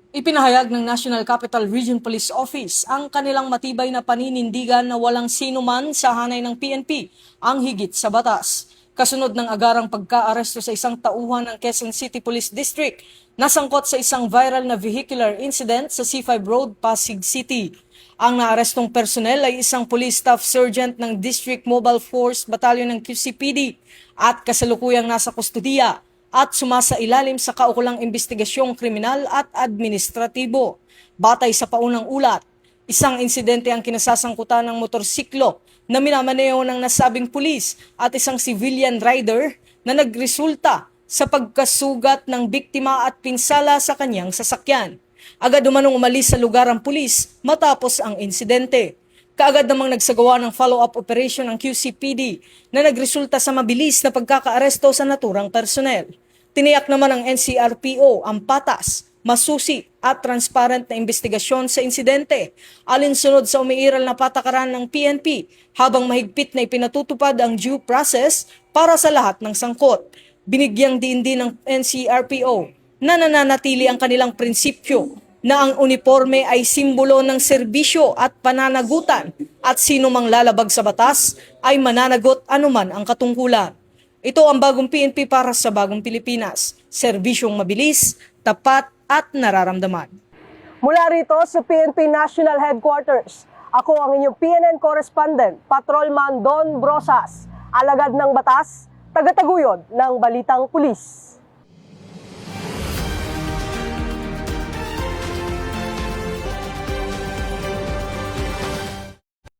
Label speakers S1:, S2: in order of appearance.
S1: Ipinahayag ng National Capital Region Police Office ang kanilang matibay na paninindigan na walang sino man sa hanay ng PNP ang higit sa batas. Kasunod ng agarang pagka-aresto sa isang tauhan ng Quezon City Police District na sangkot sa isang viral na vehicular incident sa C5 Road, Pasig City. Ang naarestong personnel ay isang police staff sergeant ng District Mobile Force Battalion ng QCPD at kasalukuyang nasa kustudiya at sumasailalim sa kaukulang investigasyong kriminal at administratibo. Batay sa paunang ulat, isang insidente ang kinasasangkutan ng motorsiklo na minamaneho ng nasabing pulis at isang civilian rider na nagresulta sa pagkasugat ng biktima at pinsala sa kanyang sasakyan. Agad umanong umalis sa lugar ang pulis matapos ang insidente. Kaagad namang nagsagawa ng follow-up operation ng QCPD na nagresulta sa mabilis na pagkakaaresto sa naturang personnel. Tiniyak naman ng NCRPO ang patas, masusi at transparent na investigasyon sa insidente alinsunod sa umiiral na patakaran ng PNP habang mahigpit na ipinatutupad ang due process para sa lahat ng sangkot. Binigyang diin din ng NCRPO na nananatili ang kanilang prinsipyo na ang uniforme ay simbolo ng serbisyo at pananagutan at sino mang lalabag sa batas ay mananagot anuman ang katungkulan. Ito ang bagong PNP para sa bagong Pilipinas. Serbisyong mabilis, tapat at nararamdaman.
S2: Mula rito sa PNP National Headquarters, ako ang inyong PNN correspondent, Patrolman Don Brosas, alagad ng batas, tagataguyod ng Balitang Pulis.